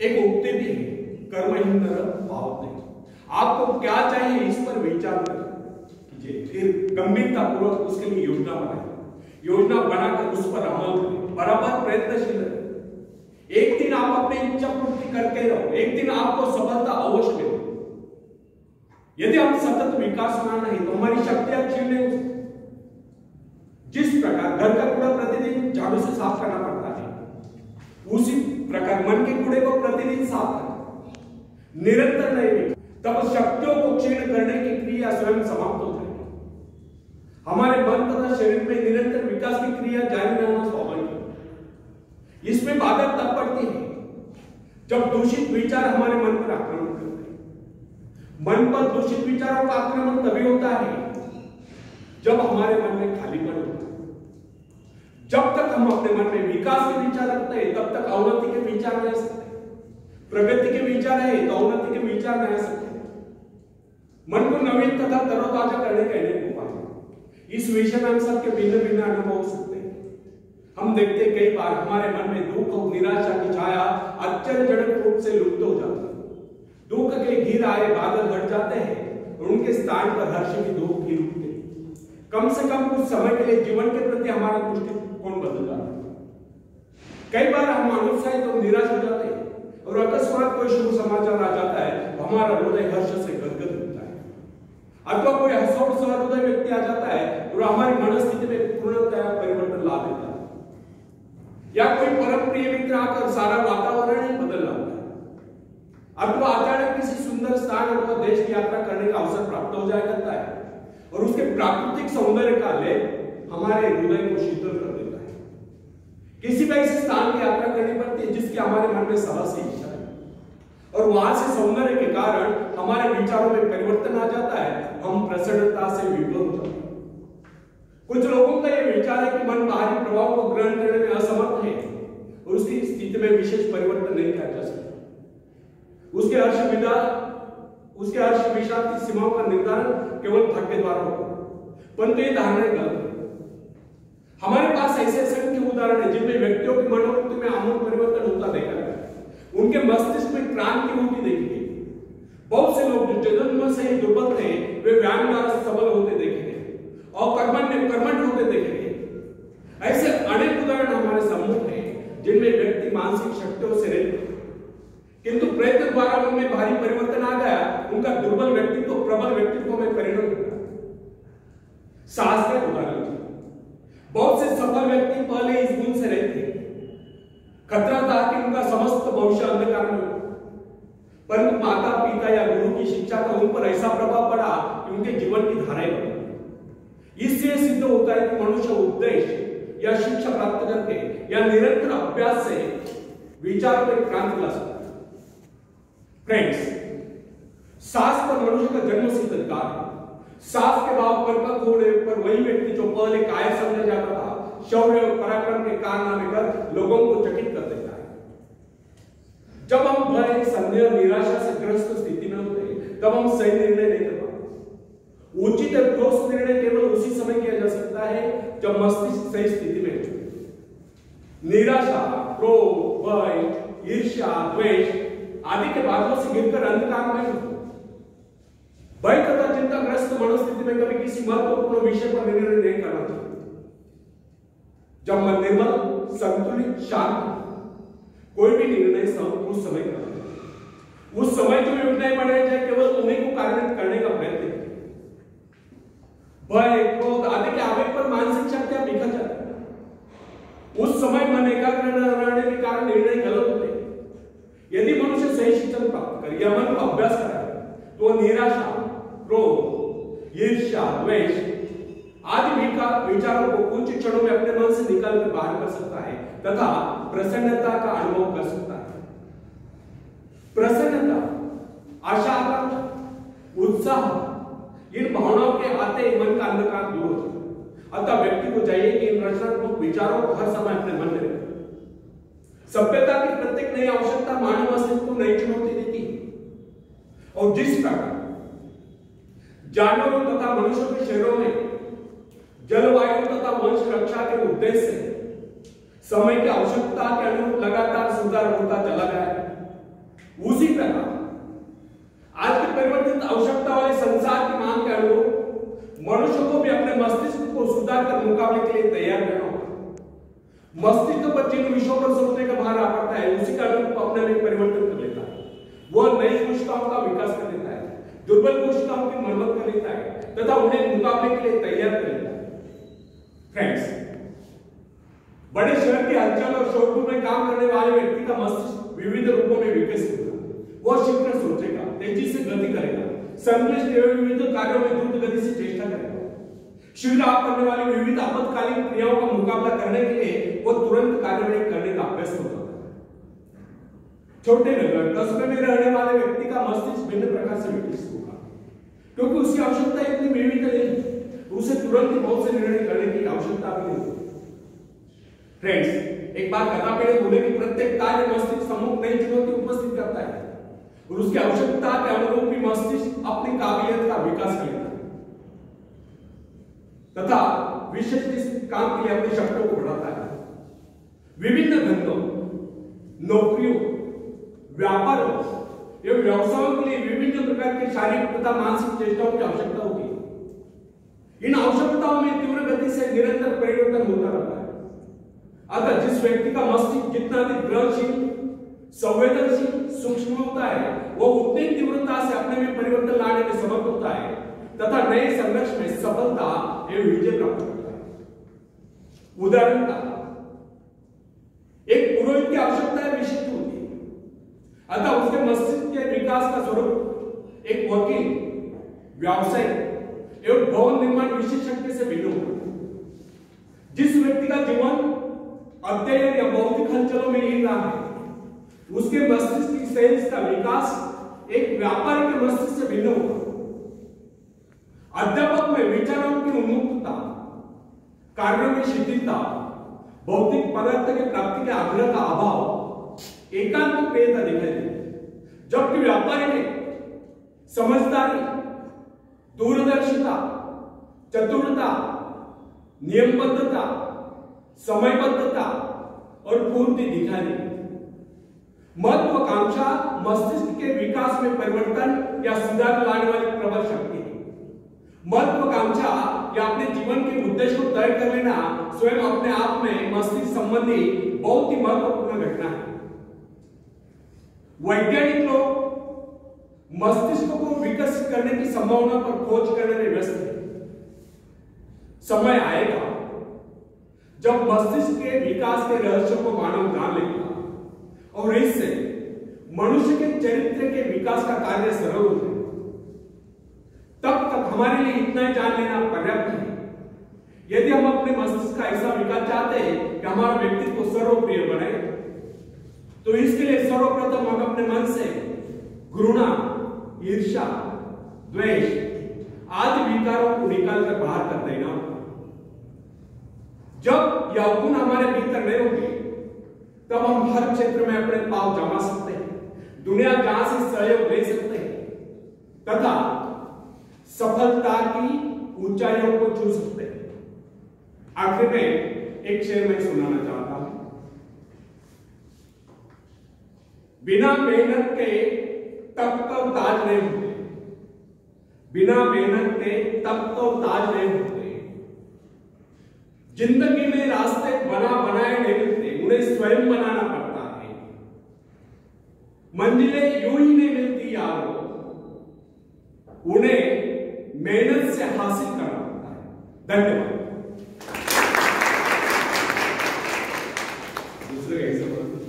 एक उक्ति भी है, कर्महीन नर पावत नहीं। आपको क्या चाहिए इस पर विचार कीजिए, फिर गंभीरतापूर्वक उसके लिए योजना बनाए, योजना बनाकर उस पर अमल करें, बराबर प्रयत्नशील रहे। एक दिन आप अपनी इच्छा पूर्ति करके रहो, एक दिन आपको सफलता अवश्य मिलेगी। यदि हम सतत विकास ना नहीं तो हमारी शक्तियां क्षीण नहीं हो सकती। जिस प्रकार घर का कूड़ा प्रतिदिन झाड़ू से साफ करना पड़ता है, उसी प्रकार मन के कूड़े को प्रतिदिन साफ करना निरंतर नहीं, तब शक्तियों को क्षीण करने की क्रिया स्वयं समाप्त हो जाएगी। हमारे मन तथा शरीर में निरंतर विकास की क्रिया जारी रहना स्वाभाविक है। इसमें बाधा तब पड़ती है जब दूषित विचार हमारे मन पर आक्रमण करते हैं। मन पर दूषित विचारों का आक्रमण तभी होता है जब हमारे मन में खालीपन होता है। जब तक हम अपने मन में विकास के विचार रखते हैं तब तक अवनति के विचार रह सकते हैं, प्रगति के विचार है तो अवनति के विचार रह सकते हैं। मन को नवीन तथा तरोताजा करने के अनेक उपाय, इस विषय में हम सबके भिन्न भिन्न अनुभव हो सकते हैं। हम देखते कई बार हमारे मन में दुख और निराशा की छाया आश्चर्यजनक रूप से लुप्त हो जाती है। दुख के घिर आए बादल हट जाते हैं और उनके स्थान पर हर्ष की धूप खिल उठती है। कम से कम कुछ समय के लिए जीवन के प्रति हमारा दृष्टिकोण बदल जाता है। कई बार हम अनुत्साहित और निराश हो जाते हैं और अकस्मात कोई शुभ समाचार आ जाता है तो हमारा हृदय हर्ष से गदगद होता है, अथवा कोई हंसोट सहृदय व्यक्ति आ जाता है और हमारी मनस्थिति में पूर्णतया परिवर्तन ला देता है, या कोई परम प्रिय मित्र आकर सारा वातावरण ही बदल लाता है, अथवा अचानक किसी सुंदर स्थान अथवा देश की यात्रा करने का अवसर प्राप्त हो जाया करता है और उसके प्राकृतिक सौंदर्य का लेप हमारे हृदय को शीतल कर देता है। किसी भी ऐसे स्थान की यात्रा करनी पड़ती है जिसकी हमारे मन में सबसे इच्छा है और वहां से सौंदर्य के कारण हमारे विचारों में परिवर्तन आ जाता है, हम प्रसन्नता से विभोर हो जाते हैं। कुछ लोगों का यह विचार है कि मन बाहरी प्रभाव को ग्रहण करने में असमर्थ है और उसकी स्थिति में विशेष परिवर्तन नहीं किया जा सकता। उसके हर्ष विषाद की सीमाओं का निर्धारण केवल भाग्य द्वारा होगा, परंतु ये धारणा गलत है। हमारे पास ऐसे असंख्य उदाहरण है जिनमें व्यक्तियों की मनोवृत्ति में आमूल परिवर्तन होता देखा गया, उनके मस्तिष्क में क्रांति होती देखी गई। बहुत से लोग जो जन्म से ही दुर्बल थे वे व्यायाम द्वारा सबल होते देखे गए और कर्मठ होते देखे गए। ऐसे अनेक उदाहरण हमारे सम्मुख हैं जिनमें व्यक्ति मानसिक शक्तियों से रहित थे, किंतु प्रयत्न द्वारा उनमें भारी परिवर्तन आ गया, उनका दुर्बल व्यक्तित्व प्रबल व्यक्तित्व में परिणत हुआ। साहस का उदाहरण, बहुत से सफल व्यक्ति पहले इस गुण से रहे थे। खतरा था कि उनका समस्त भविष्य अंधकार में हो, परंतु माता पिता या गुरु की शिक्षा का उन पर ऐसा प्रभाव पड़ा कि उनके जीवन की धाराएं बदली। इससे सिद्ध होता है कि मनुष्य उपदेश या शिक्षा प्राप्त करके या निरंतर अभ्यास से विचारों में क्रांति ला सकता है। फ्रेंड्स, साहस पर मनुष्य का जन्मसिद्ध अधिकार है। साहस के भाव परिपक्व होने पर वही व्यक्ति जो पहले कायर समझा जाता था, शौर्य और पराक्रम के कारनामे कर लोगों को चकित कर देता है। जब हम भय, संदेह, निराशा से ग्रस्त स्थिति में होते हैं तब हम सही निर्णय नहीं कर पाते। उचित और ठोस निर्णय केवल उसी समय किया जा सकता है जब मस्तिष्क सही स्थिति में हो। निराशा, क्रोध, भय, ईर्ष्या, द्वेष आदि के बादलों से गिरकर अंधकार में हो। भय तथा चिंताग्रस्त मनोस्थिति में कभी किसी महत्वपूर्ण विषय पर निर्णय नहीं करना चाहिए। जब मन निर्मल, संतुलित, शांत, कोई भी निर्णय उस समय करना चाहिए। उस समय जो निर्णय बनाए जाए केवल उन्हीं को कार्यान्वित करने का प्रयत्न करें। भय, क्रोध आदि के आवेग पर मानसिक शक्तियां बिखर जाती हैं। उस समय मन एकाग्र न रहने के कारण निर्णय गलत होते हैं। यदि मनुष्य सही शिक्षण प्राप्त करे या मन को अभ्यास कराए तो निराशा, क्रोध, ईर्ष्या, द्वेष आदि विचारों को कुछ क्षणों में अपने मन से निकाल कर बाहर कर सकता है तथा प्रसन्नता का अनुभव कर सकता है। प्रसन्नता, आशा, आकांक्षा, उत्साह इन भावनाओं के आते ही मन का अंधकार दूर हो जाता है। अतः व्यक्ति को चाहिए कि इन रचनात्मक विचारों को हर समय अपने मन में रखे। सभ्यता की प्रत्येक नई आवश्यकता मानव अस्तित्व को नई चुनौती देती है और जिस प्रकार जानवरों तथा मनुष्यों के शरीरों में जलवायु तथा वंश रक्षा के उद्देश्य से समय की आवश्यकता के अनुरूप लगातार सुधार होता चला गया है, उसी प्रकार आज के परिवर्तित आवश्यकता वाले संसार की मांग के अनुरूप मनुष्य को भी अपने मस्तिष्क को सुधार कर मुकाबले के लिए तैयार रहना होगा। मस्तिष्क पर जिन विषयों पर सोचने का भार आ पड़ता है उसी का अनुरूप अपने में परिवर्तन कर लेता है। वह नई कोशिकाओं का विकास कर लेता है, दुर्बल कोशिकाओं की मरम्मत कर लेता है तथा उन्हें मुकाबले के लिए तैयार कर लेता है। फ्रेंड्स, बड़े शहर के हलचल और शोरगुल में काम करने वाले व्यक्ति का मस्तिष्क विविध रूपों में विकसित होगा। वह शीघ्र सोचेगा, तेजी से गति करेगा, संश्लिष्ट एवं विविध कार्यों में द्रुत गति से चेष्टा करेगा। शीघ्र आप करने वाली विविध आपातकालीन क्रियाओं का मुकाबला करने के लिए वो तुरंत कार्यवाही करने का अभ्यस्त होता है। छोटे नगर कस्बे में रहने वाले व्यक्ति का मस्तिष्क भिन्न प्रकार से विकसित होगा, क्योंकि उसकी आवश्यकता इतनी विविध नहीं, उसे तुरंत बहुत से निर्णय करने की आवश्यकता भी नहीं। फ्रेंड्स, एक बार कदापि बोले कि प्रत्येक कार्य मस्तिष्क समूह नई चुनौती उपस्थित करता है और उसकी आवश्यकता के अनुरूप ही मस्तिष्क अपनी काबिलियत का विकास करेगा तथा विशेष काम के लिए अपने शक्तियों को बढ़ाता है। विभिन्न धंधों, नौकरियों, व्यापारों एवं व्यवसायों के लिए विभिन्न प्रकार के शारीरिक तथा मानसिक चेष्टाओं की आवश्यकता होगी। इन आवश्यकताओं में तीव्र गति से निरंतर परिवर्तन होता रहता है। अतः जिस व्यक्ति का मस्तिष्क जितना अधिक ग्रहणशील, संवेदनशील, सूक्ष्म होता है, वो उतनी तीव्रता से अपने में परिवर्तन लाने में समर्थ होता है तथा नए संघर्ष में सफलता एवं विजय प्राप्त करता है। उदाहरण का एक पुरोहित की आवश्यकता विशिष्ट होती है, अतः उसके मस्तिष्क के विकास का स्वरूप एक वकील, व्यावसायिक एवं भवन निर्माण विशेषज्ञ से भिन्न होगा। जिस व्यक्ति का जीवन अध्ययन या बौद्धिक हलचलों में लीन रहा है, उसके मस्तिष्क की सेंस का विकास एक व्यापारी के मस्तिष्क से भिन्न होगा। अध्यापक में विचारों की उन्मुक्तता, कार्यों में शिथिलता, भौतिक पदार्थ की प्राप्ति के आग्रह का अभाव एकांत प्रियता दिखाई देती, जबकि व्यापारी में समझदारी, दूरदर्शिता, चतुरता, नियमबद्धता, समयबद्धता और पूर्ति दिखाई देती। महत्वाकांक्षा मस्तिष्क के विकास में परिवर्तन या सुधार लाने वाली प्रबल शक्ति है। महत्वाकांक्षा या अपने जीवन के उद्देश्य को तय कर लेना स्वयं अपने आप में मस्तिष्क संबंधी बहुत ही महत्वपूर्ण घटना है। वैज्ञानिक लोग मस्तिष्क को विकसित करने की संभावना पर खोज करने में व्यस्त हैं। समय आएगा जब मस्तिष्क के विकास के रहस्य को मानव जान लेगा और इससे मनुष्य के चरित्र के विकास का कार्य सरल हो जाएगा। तब तक हमारे लिए इतना ही जान लेना पर्याप्त है। यदि हम अपने मस्तिष्क का ऐसा विकास चाहते हैं कि हमारा व्यक्तित्व सर्वप्रिय बने, तो इसके लिए सर्वप्रथम हम अपने मन से घृणा, ईर्ष्या, द्वेष आदि विकारों को निकालकर बाहर कर देना। जब यह गुण हमारे भीतर नहीं होंगे, तब हम हर क्षेत्र में अपने पांव जमा सकते हैं, दुनिया जहां से सहयोग ले सकते हैं तथा सफलता की ऊंचाइयों को छू सकते हैं। आखिर में एक शेर मैं सुनाना चाहता हूं। बिना मेहनत के तब तो ताज नहीं होते, बिना मेहनत के तब तो ताज नहीं होते। जिंदगी में रास्ते बनाए नहीं मिलते, उन्हें स्वयं बनाना पड़ता है। मंजिलें यूं ही नहीं मिलती यारों, उन्हें मेहनत से हासिल करना पड़ता है। धन्यवाद।